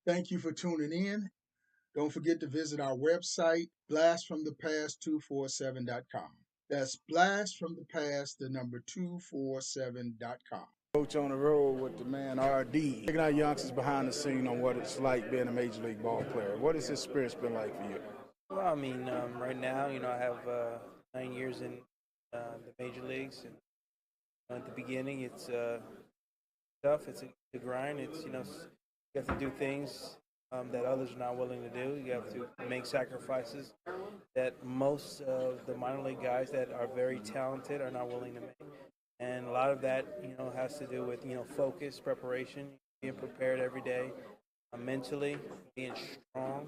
Thank you for tuning in. Don't forget to visit our website, blastfromthepast247.com. That's blastfromthepast, the number 247.com. Coach on the road with the man RD. Taking our youngsters behind the scene on what it's like being a major league ball player. What has this experience been like for you? Well, I mean, right now, I have 9 years in the major leagues, and at the beginning, it's tough. It's a grind. It's you have to do things that others are not willing to do. You have to make sacrifices that most of the minor league guys that are very talented are not willing to make. And a lot of that, has to do with focus, preparation, being prepared every day, mentally, being strong,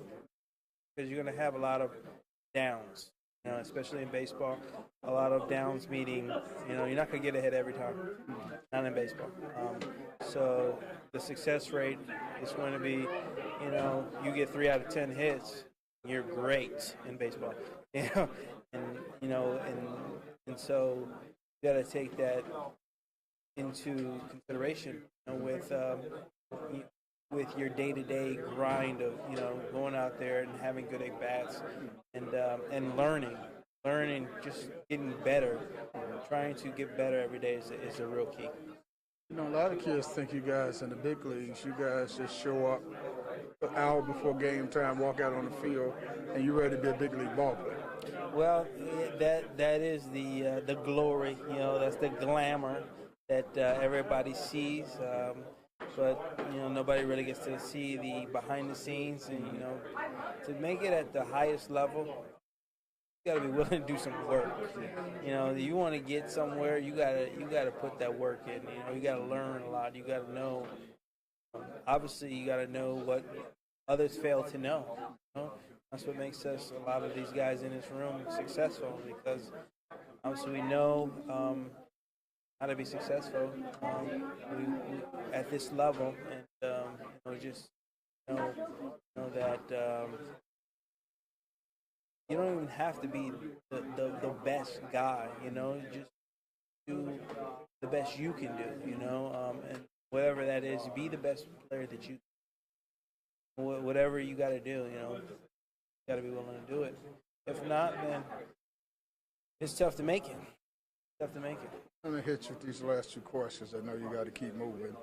because you're going to have a lot of downs, especially in baseball. A lot of downs meaning, you're not going to get ahead every time, not in baseball. So the success rate is going to be, you get 3 out of 10 hits, you're great in baseball, and so you got to take that into consideration, with your day-to-day grind of going out there and having good at bats and learning, just getting better, trying to get better every day is a real key. A lot of kids think you guys in the big leagues, you guys just show up an hour before game time, walk out on the field, and you're ready to be a big league ball player. Well, that is the glory, that's the glamour that everybody sees. But nobody really gets to see the behind the scenes, and to make it at the highest level, you got to be willing to do some work. You want to get somewhere, you gotta put that work in. You got to learn a lot. You got to know. Obviously, you got to know what others fail to know. That's what makes us, a lot of these guys in this room, successful, because obviously we know how to be successful at this level, and just know that you don't even have to be the best guy. Just do the best you can do. And whatever that is, be the best player that you. Whatever you got to do, you got to be willing to do it. If not, then it's tough to make it. Tough to make it. I'm going to hit you with these last 2 questions. I know you got to keep moving.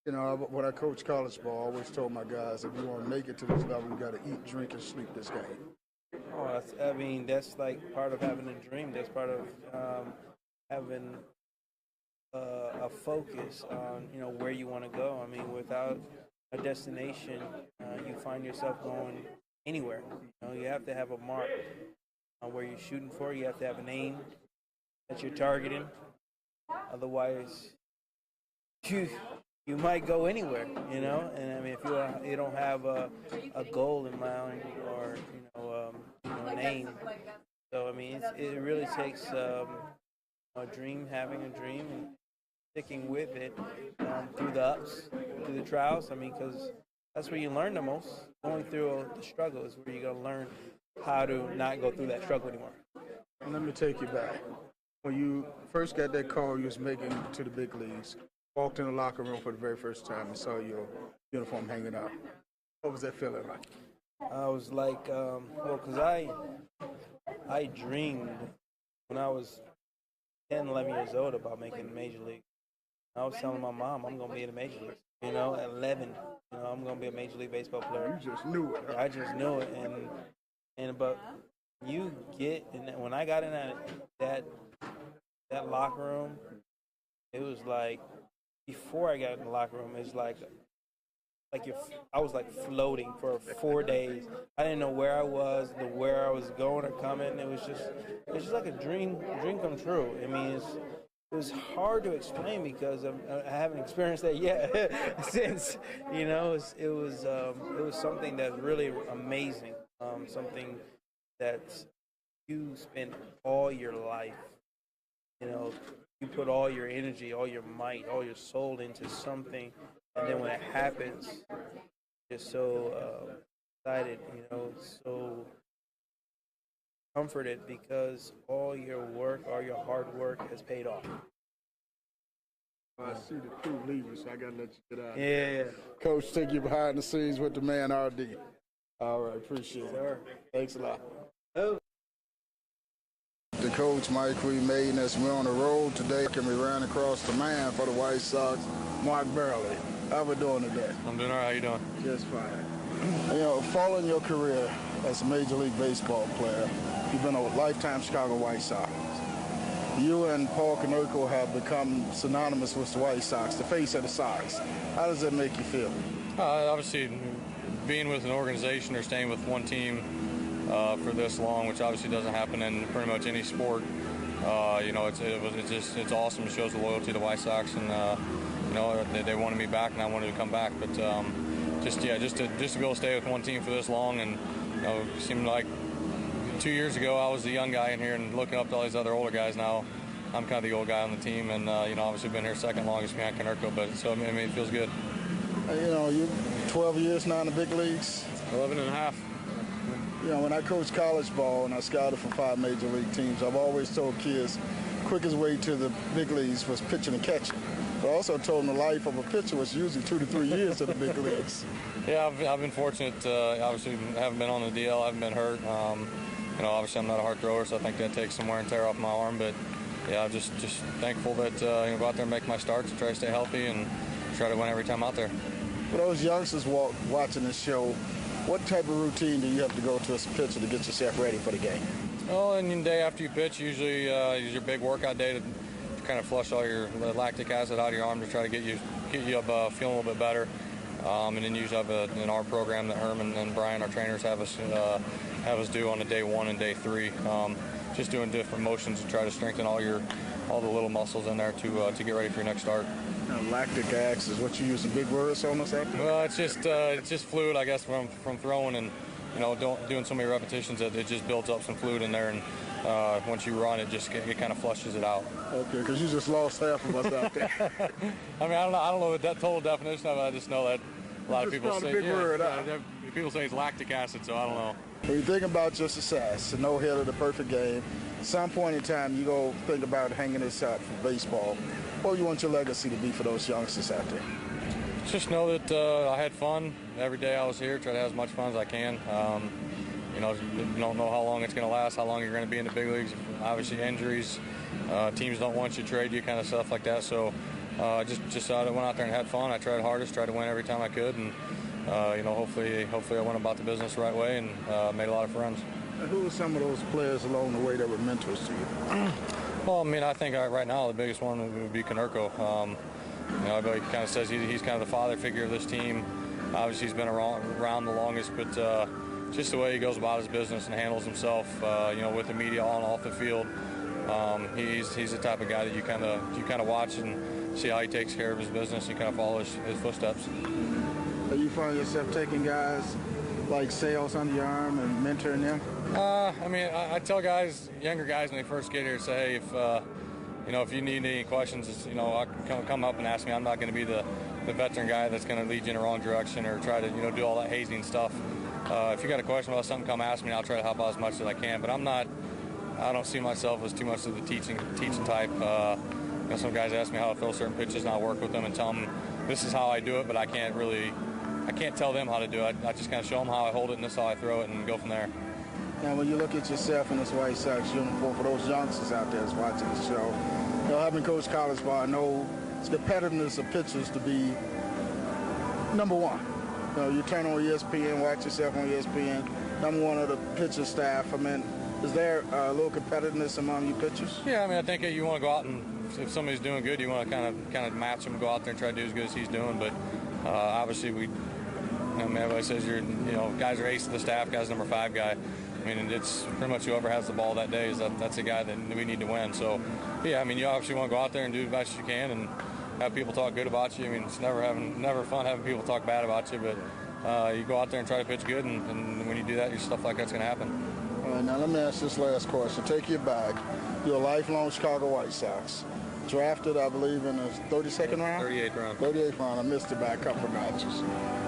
When I coach college ball, I always told my guys, if you want to make it to this level, you got to eat, drink, and sleep this game. Oh, that's like part of having a dream. That's part of having a focus on where you want to go. I mean, without a destination, you find yourself going anywhere. You have to have a mark on where you're shooting for. You have to have an aim that you're targeting. Otherwise, you might go anywhere. And I mean, if you don't have a goal in mind, or an aim. So I mean, it really takes a dream, having a dream, and sticking with it through the ups, through the trials. I mean, because that's where you learn the most. Going through the struggle is where you're going to learn how to not go through that struggle anymore. Let me take you back. When you first got that call you was making to the big leagues, walked in the locker room for the very first time and saw your uniform hanging up, what was that feeling like? I was like, because I dreamed when I was 10, 11 years old about making the major league. I was telling my mom I'm going to be in the major league. At 11, I'm going to be a major league baseball player. You just knew it. Huh? I just knew it, but you get, and when I got in that locker room, it was like, before I got in the locker room, it was like I was like floating for 4 days. I didn't know where I was, where I was going or coming. It was just like a dream come true. I mean, it was hard to explain because I haven't experienced that yet. Since it was something that's really amazing. Something that you spend all your life. You put all your energy, all your might, all your soul into something, and then when it happens, you're so excited, so comforted because all your work, all your hard work has paid off. I see the crew leaving, so I got to let you get out. Yeah. Coach, take you behind the scenes with the man, RD. All right, appreciate it. Sir. Thanks a lot. Oh. The coach, Mike, we made as we're on the road today, and we ran across the man for the White Sox, Mark Buehrle. How we doing today? I'm doing all right. How you doing? Just fine. You know, following your career as a Major League Baseball player, you've been a lifetime Chicago White Sox. You and Paul Konerko have become synonymous with the White Sox, the face of the Sox. How does that make you feel? Obviously, being with an organization or staying with one team for this long, which obviously doesn't happen in pretty much any sport, you know, it's awesome. It shows the loyalty to the White Sox, and you know, they wanted me back, and I wanted to come back. But just to be able to stay with one team for this long, and you know, it seemed like 2 years ago I was the young guy in here, and looking up to all these other older guys now, I'm kind of the old guy on the team, and you know, obviously been here second longest behind Konerko, but so I mean, it feels good. You know, you're 12 years now in the big leagues. 11 and a half. You know, when I coached college ball and I scouted for 5 major league teams, I've always told kids quickest way to the big leagues was pitching and catching. But I also told them the life of a pitcher was usually 2 to 3 years in the big leagues. Yeah, I've been fortunate. Obviously, haven't been on the DL. I haven't been hurt. You know, obviously, I'm not a hard thrower, so I think that takes some wear and tear off my arm. But yeah, I'm just thankful that you know, go out there and make my starts and try to stay healthy and try to win every time out there. For those youngsters watching this show, what type of routine do you have to go to as a pitcher to get yourself ready for the game? Well, and the day after you pitch, usually is your big workout day to kind of flush all your lactic acid out of your arm to try to get you up feeling a little bit better. And then usually have an ARM program that Herman and Brian, our trainers, have us do on the day 1 and day 3. Just doing different motions to try to strengthen all the little muscles in there to get ready for your next start. Lactic acid is what you use, some big words on us after? Well, it's just fluid, I guess, from throwing, and you know, doing so many repetitions that it just builds up some fluid in there, and once you run, it kind of flushes it out. Okay, because you just lost half of us out there. I mean, I don't know the total definition of it. I just know that a lot of people say people say it's lactic acid, so I don't know. When you think about your success, a no-hitter, the perfect game, at some point in time you go think about hanging this up for baseball. What do you want your legacy to be for those youngsters out there? Just know that I had fun every day I was here. Try to have as much fun as I can. You know, you don't know how long it's going to last, how long you're going to be in the big leagues. Obviously, injuries, teams don't want you to trade you, kind of stuff like that. So, just went out there and had fun. I tried hardest, tried to win every time I could, and you know, hopefully I went about the business the right way and made a lot of friends. Who were some of those players along the way that were mentors to you? Well, I mean, I think right now the biggest one would be Konerko. You know, everybody kind of says he's kind of the father figure of this team. Obviously, he's been around the longest, but just the way he goes about his business and handles himself, you know, with the media on and off the field, he's the type of guy that you kind of watch and see how he takes care of his business. You kind of follow his footsteps. Do you find yourself taking guys like Sales under your arm and mentoring them? I mean, I tell guys, younger guys, when they first get here, say, hey, if you know, if you need any questions, you know, come up and ask me. I'm not going to be the veteran guy that's going to lead you in the wrong direction or try to, you know, do all that hazing stuff. If you got a question about something, come ask me, and I'll try to help out as much as I can. But I don't see myself as too much of the teaching type. You know, some guys ask me how to throw certain pitches, and I'll work with them and tell them this is how I do it, but I can't tell them how to do it. I just kind of show them how I hold it, and this is how I throw it, and go from there. Now, when you look at yourself in this White Sox uniform, for those youngsters out there that's watching the show, you know, having coached college ball, I know it's competitiveness of pitchers to be number one. You know, you turn on ESPN, watch yourself on ESPN, number one of the pitcher staff. I mean, is there a little competitiveness among you pitchers? Yeah, I mean, I think you want to go out and if somebody's doing good, you want to kind of match them, go out there and try to do as good as he's doing. But obviously, I mean, everybody says guys are ace of the staff, guys number 5 guy. I mean, it's pretty much whoever has the ball that day that's the guy that we need to win. So, yeah, I mean, you obviously want to go out there and do the best you can and have people talk good about you. I mean, it's never fun having people talk bad about you, but you go out there and try to pitch good, and when you do that, stuff like that's going to happen. All right, now let me ask this last question. Take you back. You're a lifelong Chicago White Sox. Drafted, I believe, in the 32nd round? 38th round. 38th round. I missed it by a couple of notches.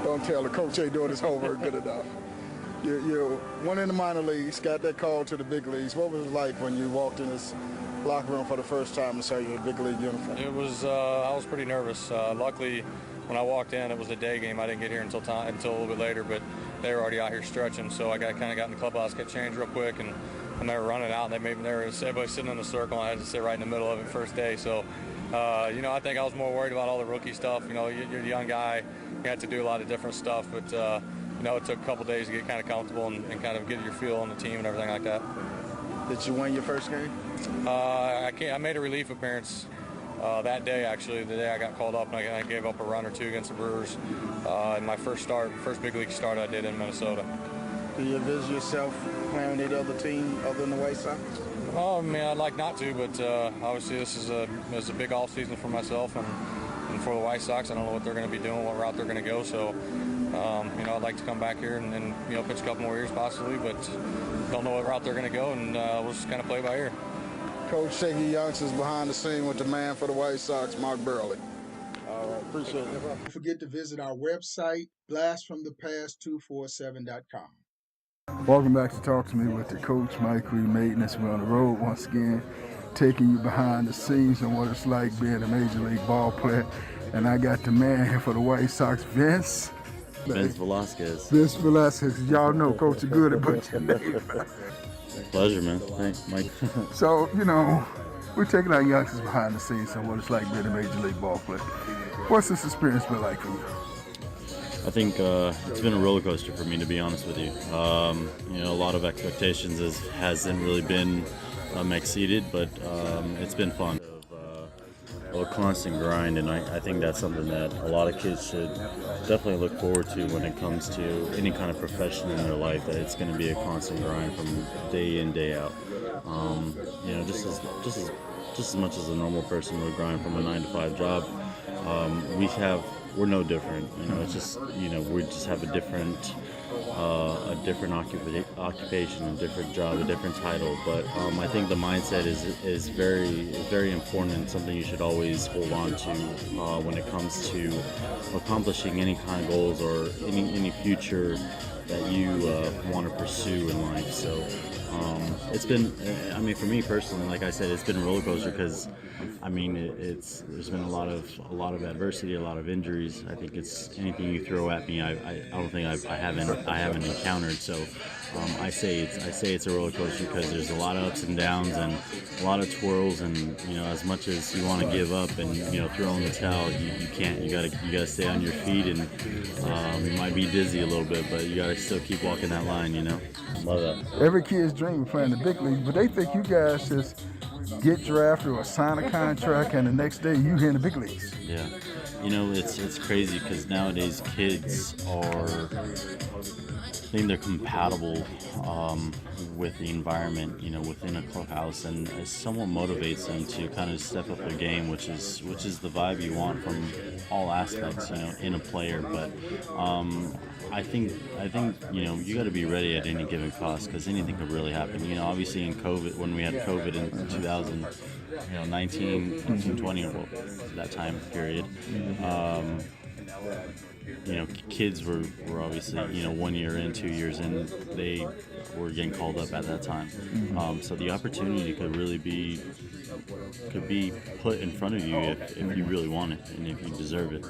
Don't tell the coach ain't doing his homework good enough. You went in the minor leagues, got that call to the big leagues. What was it like when you walked in this locker room for the first time and saw your big league uniform? It was I was pretty nervous. Luckily, when I walked in, it was a day game. I didn't get here until a little bit later, but they were already out here stretching. So I got in the clubhouse, got changed real quick, and they were running out. And everybody sitting in the circle, and I had to sit right in the middle of it first day. So I think I was more worried about all the rookie stuff. You're a young guy, you had to do a lot of different stuff, but it took a couple days to get kind of comfortable and kind of get your feel on the team and everything like that. Did you win your first game? I made a relief appearance that day, actually, the day I got called up, and I gave up a run or two against the Brewers in my first big league start I did in Minnesota. Do you envision yourself playing with any other team other than the White Sox? Oh, man, I'd like not to, but obviously this is a big off season for myself and for the White Sox. I don't know what they're going to be doing, what route they're going to go, so I'd like to come back here and pitch a couple more years possibly, but don't know what route they're going to go, and we'll just kind of play by ear. Coach, taking youngsters behind the scene with the man for the White Sox, Mark Buehrle. All right, appreciate it. Don't forget to visit our website, blastfromthepast247.com. Welcome back to Talk to Me with the coach, Mike Reed As we're on the road once again, taking you behind the scenes on what it's like being a major league ball player. And I got the man here for the White Sox, Vince Velasquez. Vince Velasquez. Y'all know Coach is good at putting your name. Pleasure, man. Thanks, Mike. So, we're taking our youngsters behind the scenes on what it's like being a major league ball player. What's this experience been like for you? I think it's been a roller coaster for me, to be honest with you. A lot of expectations hasn't really been exceeded, but it's been fun. A constant grind, and I think that's something that a lot of kids should definitely look forward to when it comes to any kind of profession in their life, that it's going to be a constant grind from day in, day out. Just as much as a normal person would grind from a 9-to-5 job, we're no different. It's just, we just have a different occupation, a different job, a different title. But I think the mindset is very important, and something you should always hold on to when it comes to accomplishing any kind of goals or any future that you want to pursue in life. So it's been, for me personally, like I said, it's been a roller coaster because, there's been a lot of adversity, a lot of injuries. I think it's anything you throw at me, I don't think I haven't encountered. So I say it's a roller coaster because there's a lot of ups and downs and a lot of twirls, and as much as you want to give up and throw in the towel, you can't. You gotta stay on your feet, and you might be dizzy a little bit, but you gotta still keep walking that line. Love that. Every kid's dream of playing the big leagues, but they think you guys just get drafted or sign a contract, and the next day you here in the big leagues. Yeah, it's crazy because nowadays kids I think they're compatible with the environment, within a clubhouse, and it somewhat motivates them to kind of step up their game, which is the vibe you want from all aspects, in a player. But I think you got to be ready at any given cost, because anything could really happen. Obviously in COVID, when we had COVID in 2019, 2020, well, that time period. Kids were obviously, 1 year in, 2 years in, they were getting called up at that time. So the opportunity could be put in front of you if you really want it and if you deserve it.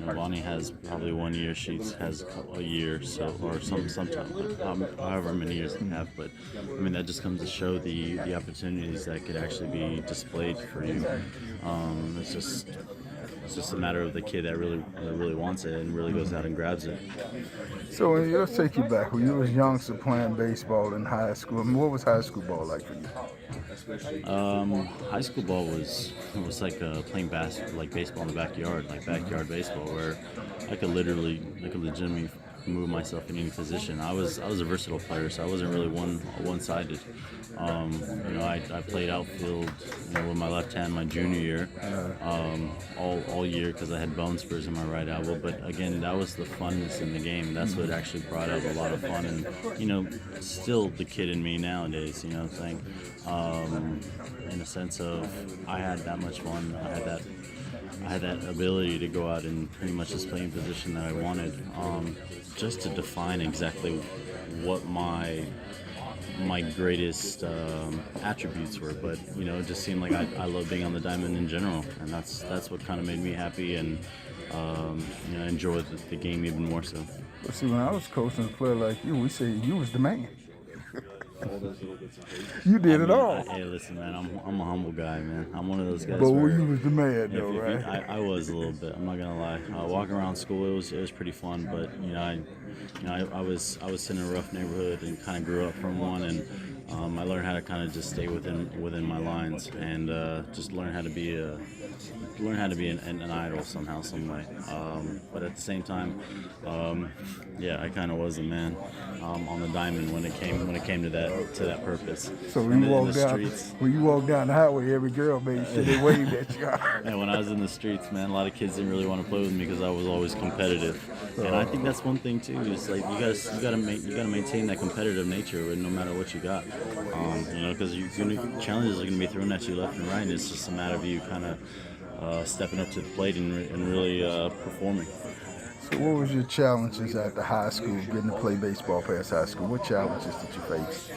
Lonnie has probably 1 year, Sheets has a year, so, or sometime, however many years they have. But that just comes to show the opportunities that could actually be displayed for you. It's just a matter of the kid that really wants it and really goes out and grabs it. So let's take you back. When you was youngster playing baseball in high school, what was high school ball like for you? High school ball was like playing baseball in the backyard, like backyard baseball, where I could legitimately move myself in any position. I was a versatile player, so I wasn't really one-sided. I played outfield, with my left hand my junior year, all year, because I had bone spurs in my right elbow. But again, that was the funness in the game. That's what actually brought out a lot of fun, and still the kid in me nowadays. What I'm saying, in a sense of I had that much fun. I had I had that ability to go out and pretty much just play in position that I wanted, just to define exactly what my greatest attributes were. But it just seemed like I love being on the diamond in general, and that's what kind of made me happy, and enjoy the game even more so. But see, when I was coaching a player like you, we say you was the man. You did it all. Hey, listen, man, I'm a humble guy, man. I'm one of those guys. But where you was the man, though, right? I was a little bit. I'm not gonna lie. Walking around school, it was pretty fun. But I was in a rough neighborhood and kind of grew up from one, and I learned how to kind of just stay within my lines, and just learn how to be an idol somehow, some way. But at the same time, I kind of was a man on the diamond when it came to that purpose. So when you walk down the highway, every girl made sure they waved at you. And when I was in the streets, man, a lot of kids didn't really want to play with me because I was always competitive. And I think that's one thing too. Is like you gotta maintain that competitive nature, no matter what you got. Because challenges are gonna be thrown at you left and right. And it's just a matter of you kind of stepping up to the plate and really performing. So what was your challenges at the high school, getting to play baseball past high school? What challenges did you face?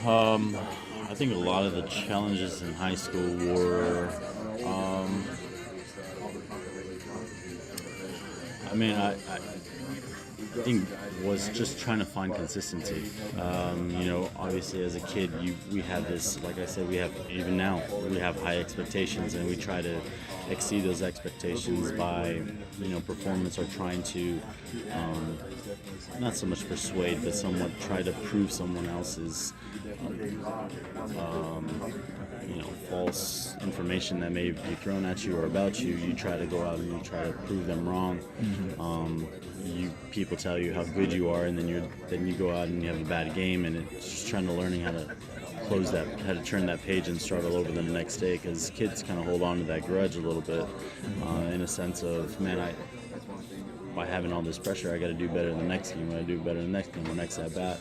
I think a lot of the challenges in high school were, I think was just trying to find consistency. Obviously as a kid, we have this, like I said, even now we have high expectations, and we try to exceed those expectations by, performance, or trying to, not so much persuade, but somewhat try to prove someone else's, false information that may be thrown at you or about you. You try to go out and you try to prove them wrong. People tell you how good you are, and then you go out and you have a bad game, and it's just trying to learning how to how to turn that page and start all over the next day, because kids kind of hold on to that grudge a little bit, in a sense of, man, by having all this pressure, I got to do better in the next game. I got to do better in the next game or next at bat.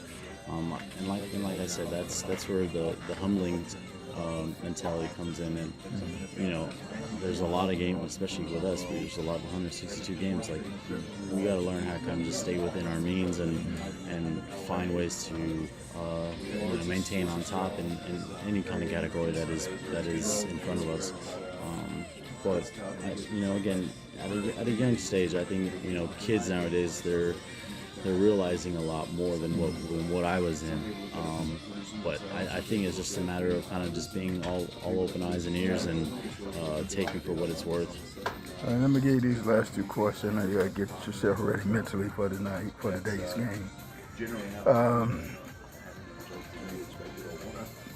And like I said, that's where the humbling mentality comes in, and there's a lot of games, especially with us. There's a lot of 162 games. Like, we got to learn how to kind of just stay within our means and find ways to maintain on top in any kind of category that is in front of us. But again, at a young stage, I think kids nowadays they're realizing a lot more than what I was in. But I think it's just a matter of kind of just being all open eyes and ears, and taking for what it's worth. All right, let me get you these last two questions. I know you got to get yourself ready mentally for the day's game.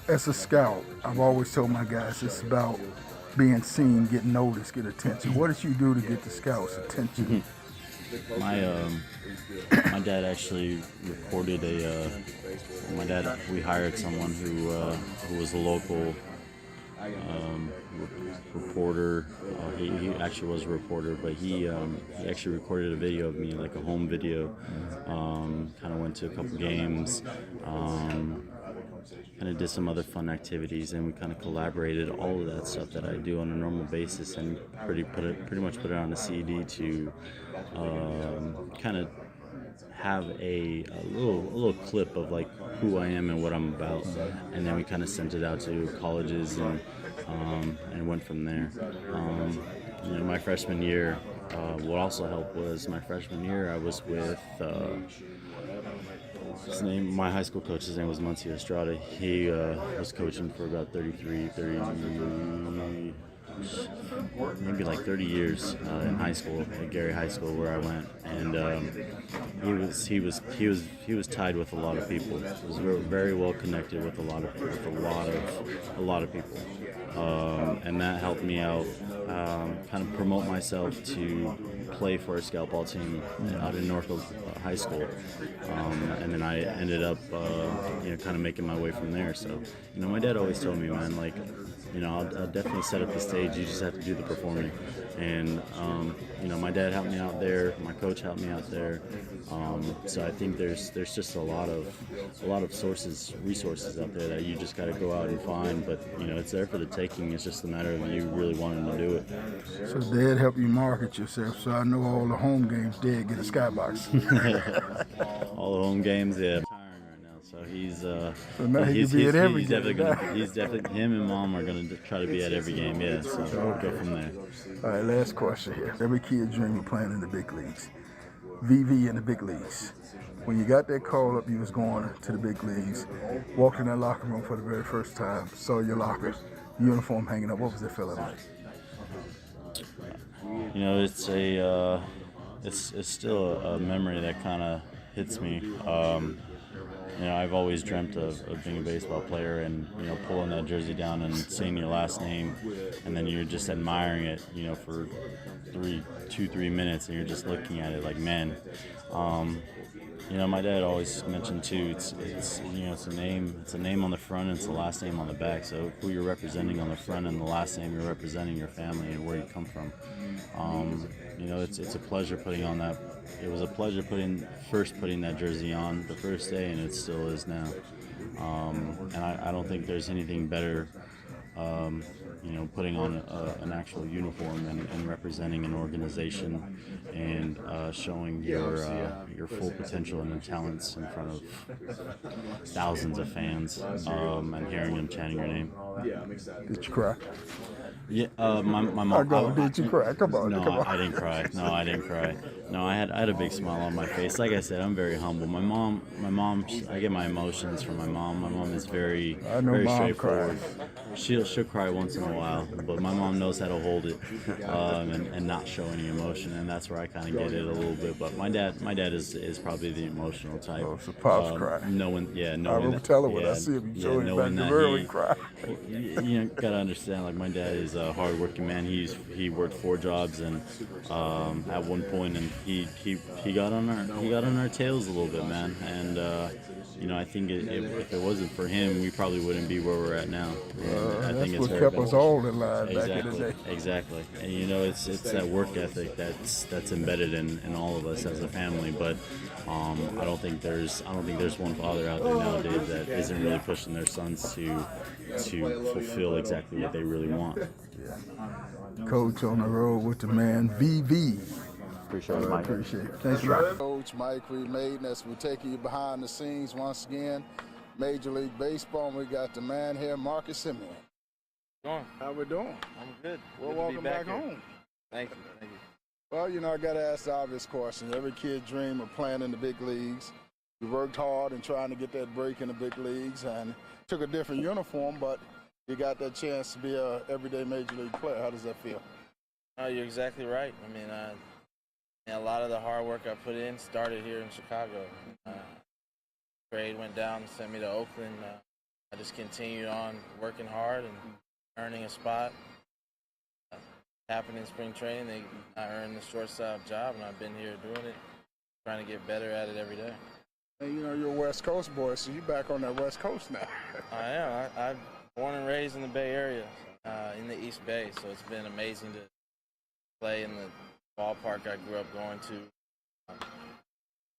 As a scout, I've always told my guys it's about being seen, getting noticed, get attention. What did you do to get the scouts' attention? My dad actually recorded we hired someone who was a local reporter. He actually was a reporter, but he actually recorded a video of me, like a home video. Kind of went to a couple games, kind of did some other fun activities, and we kind of collaborated all of that stuff that I do on a normal basis, and pretty much put it on a CD to kind of have a little clip of like who I am and what I'm about, and then we kind of sent it out to colleges and went from there. My freshman year, what also helped was my freshman year I was with my high school coach. His name was Muncie Estrada. He was coaching for about 30 years in high school at Gary High School, where I went, and he was tied with a lot of people. He was very well connected with a lot of people, and that helped me out, kind of promote myself to play for a scout ball team out in Norfolk High School, and then I ended up kind of making my way from there. So my dad always told me, man, like, I'll definitely set up the stage. You just have to do the performing. And my dad helped me out there. My coach helped me out there. So I think there's just a lot of resources out there that you just got to go out and find. But it's there for the taking. It's just a matter of you really wanting to do it. So Dad helped you market yourself. So I know all the home games, Dad get a skybox. All the home games, yeah. So he's so now he can be at every game. He's definitely him and Mom are gonna try to be at every game. Yeah, so we'll go from there. All right, last question here. Every kid dream of playing in the big leagues. VV in the big leagues. When you got that call up, you was going to the big leagues. Walked in that locker room for the very first time. Saw your locker uniform hanging up. What was that feeling like? It's still a memory that kind of hits me. I've always dreamt of being a baseball player and, pulling that jersey down and seeing your last name, and then you're just admiring it, for 3 minutes, and you're just looking at it like, man. My dad always mentioned too, it's a name on the front and it's the last name on the back. So who you're representing on the front and the last name, you're representing your family and where you come from. It's a pleasure putting on that. It was a pleasure putting that jersey on the first day, and it still is now. And I don't think there's anything better, putting on an actual uniform and representing an organization and showing your full potential and your talents in front of thousands of fans and hearing them chanting your name. Did you cry? Yeah, my mom. Did you cry? Come on. I didn't cry. No, I didn't cry. No, I had a big smile on my face. Like I said, I'm very humble. My mom. I get my emotions from my mom. My mom is very straightforward. She'll cry once in a while, but my mom knows how to hold it and not show any emotion, and that's where I kind of get it a little bit. But my dad is probably the emotional type. Oh, so Pop's cry. I will tell her when I see him. You show him back to early cry. You gotta understand. Like, my dad is a hard-working man. He worked 4 jobs, and at one point, and he got on our tails a little bit, man. And I think if it wasn't for him, we probably wouldn't be where we're at now. I think it's what kept us all in line back in the day. Exactly. And it's that work ethic that's embedded in all of us as a family. But I don't think there's one father out there nowadays that isn't really pushing their sons to fulfill exactly what they really want. Coach on the road with the man VV. Appreciate it, Mike. Appreciate it. Thanks, Rob. Coach Mike Maitness, we're taking you behind the scenes once again. Major League Baseball, and we got the man here, Marcus Semien. How we doing? I'm good. Well, welcome back home. Thank you. Well, I got to ask the obvious question. Every kid dream of playing in the big leagues. You worked hard in trying to get that break in the big leagues and took a different uniform, but you got that chance to be a everyday Major League player. How does that feel? Oh, you're exactly right. I mean, a lot of the hard work I put in started here in Chicago. Trade went down and sent me to Oakland. I just continued on working hard and earning a spot. Happened in spring training. I earned the shortstop job, and I've been here doing it, trying to get better at it every day. And you're a West Coast boy, so you're back on that West Coast now. I am. I'm born and raised in the Bay Area, in the East Bay, so it's been amazing to play in the ballpark I grew up going to.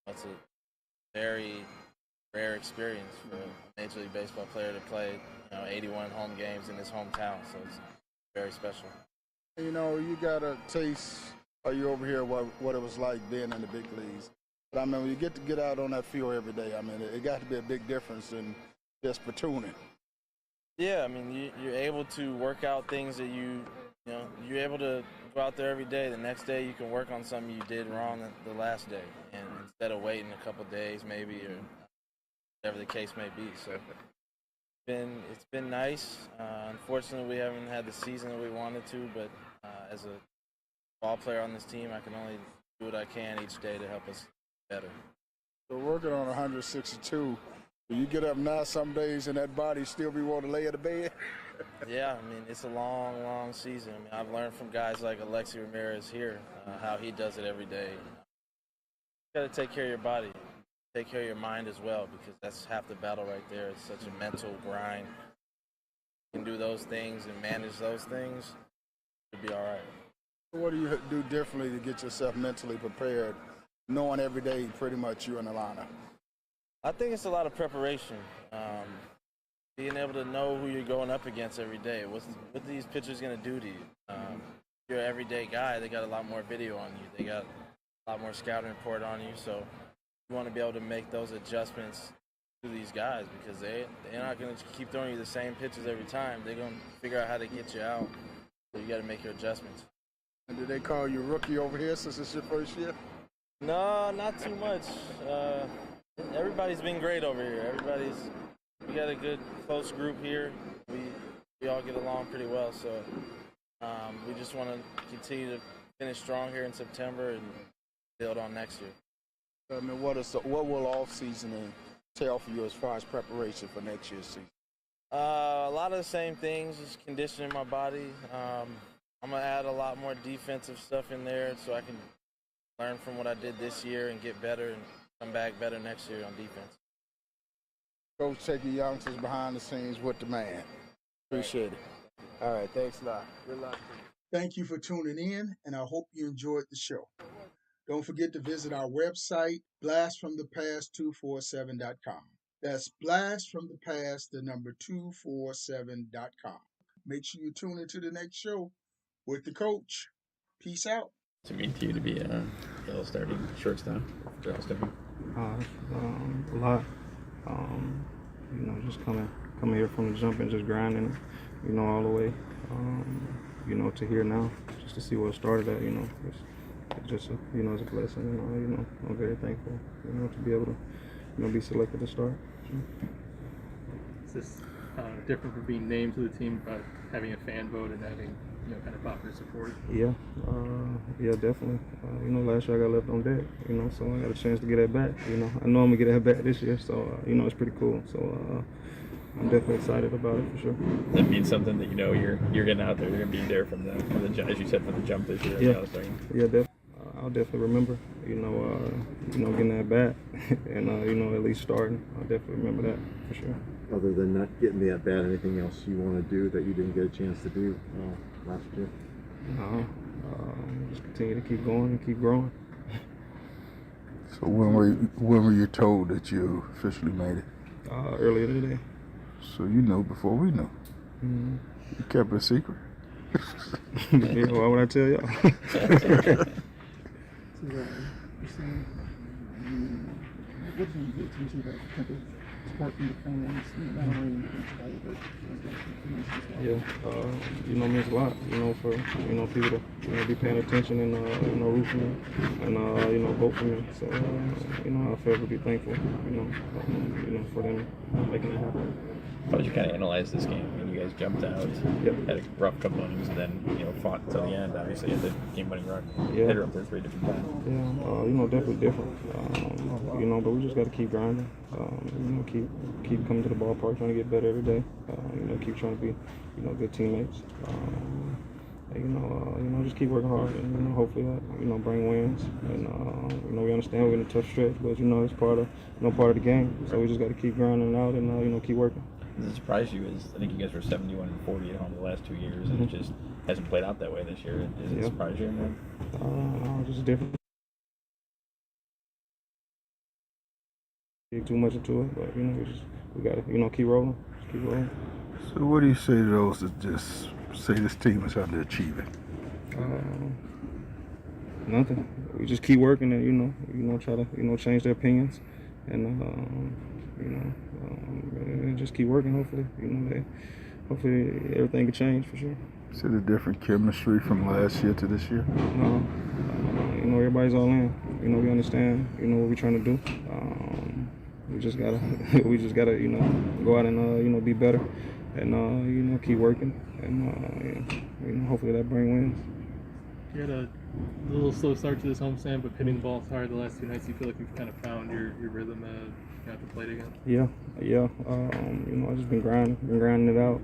It's a very rare experience for a Major League Baseball player to play, 81 home games in his hometown, so it's very special. You got a taste, or you over here, what it was like being in the big leagues. But I mean, when you get out on that field every day, I mean, it got to be a big difference in just platooning. Yeah, I mean, you're able to work out things that you're able to go out there every day. The next day you can work on something you did wrong the last day, and instead of waiting a couple days maybe, or whatever the case may be. So it's been nice. Unfortunately, we haven't had the season that we wanted to, but as a ball player on this team, I can only do what I can each day to help us better. So working on 162, do you get up now some days and that body still be wanting to lay in the bed? Yeah, I mean, it's a long, long season. I mean, I've learned from guys like Alexi Ramirez here how he does it every day. You got to take care of your body, take care of your mind as well, because that's half the battle right there. It's such a mental grind. can do those things and manage those things, it'll be all right. What do you do differently to get yourself mentally prepared, knowing every day pretty much you're in the lineup? I think it's a lot of preparation. Being able to know who you're going up against every day. What these pitchers going to do to you? You're an everyday guy. They got a lot more video on you. They got a lot more scouting report on you. So you want to be able to make those adjustments to these guys because they're not going to keep throwing you the same pitches every time. They're going to figure out how to get you out. So you got to make your adjustments. And did they call you rookie over here since it's your first year? No, not too much. Everybody's been great over here. We got a good, close group here. We all get along pretty well, so we just want to continue to finish strong here in September and build on next year. I mean, what will off season entail for you as far as preparation for next year's season? A lot of the same things, just conditioning my body. I'm going to add a lot more defensive stuff in there so I can learn from what I did this year and get better and come back better next year on defense. Coach taking youngsters behind the scenes with the man. Appreciate it. All right, thanks a lot. Good luck. Thank you for tuning in, and I hope you enjoyed the show. Don't forget to visit our website, blastfromthepast247.com. That's blastfromthepast, the number 247.com. Make sure you tune into the next show with the coach. Peace out. To mean to you to be a starting shortstop, for starting? A lot. Just coming here from the jump and just grinding, all the way, to here now, just to see what it started at, it's just, it's a blessing, and, I'm very thankful, to be able to, be selected to start. Is this different from being named to the team, but having a fan vote and having, kind of popular support? Yeah, definitely. Last year I got left on deck, so I got a chance to get that back. I know I'm gonna get that back this year, so it's pretty cool. So I'm definitely excited about it for sure. That means something that you're getting out there. You're gonna be there from the as you said, from the jump this year. Yeah, definitely. I'll definitely remember, getting that back and at least starting. I'll definitely remember that for sure. Other than not getting the at bat, anything else you want to do that you didn't get a chance to do last year? No, just continue to keep going and keep growing. So when were you told that you officially made it? Earlier today. So before we knew. Mm-hmm. You kept it a secret. Yeah, why would I tell y'all? What do you get to see that type of support from the fans, not only in the side, but yeah, means a lot, for, people to, be paying attention and, root for me and, vote for me. So, I feel to be thankful, for them making it happen. How would you kind of analyze this game? I mean, you guys jumped out, had a rough couple innings, and then fought until the end. Obviously, had the game-winning run. Yeah. Hit her up there 3 different times. Yeah, definitely different. But we just got to keep grinding. Keep coming to the ballpark, trying to get better every day. Keep trying to be, good teammates. Just keep working hard, and hopefully that, bring wins. And we understand we're in a tough stretch, but it's part of the game. So we just got to keep grinding it out and keep working. Does it surprise you? I think you guys were 71 and 40 at home the last 2 years, and it just hasn't played out that way this year. Does it surprise you? No, just different. Get too much into it, but we got to keep rolling. Just keep rolling. So what do you say to those that just say this team is underachieving? Nothing. We just keep working and try to change their opinions and and just keep working. Hopefully, hopefully everything can change for sure. Is it a different chemistry from last year to this year? No, everybody's all in. We understand. What we're trying to do. We just gotta go out and be better and keep working and hopefully that bring wins. You had a little slow start to this homestand, but hitting the ball hard the last 2 nights. You feel like you've kind of found your rhythm at the plate again. Yeah. I just been grinding it out.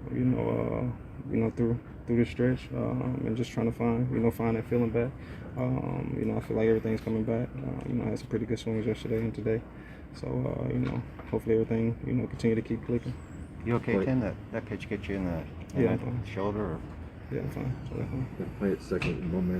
Through this stretch, and just trying to find that feeling back. I feel like everything's coming back. I had some pretty good swings yesterday and today. So, hopefully everything, continue to keep clicking. You okay, Play- Tim? That pitch get you in the Yeah, I'm fine. shoulder? Or? Yeah, I'm fine. So, Play it second, momentum.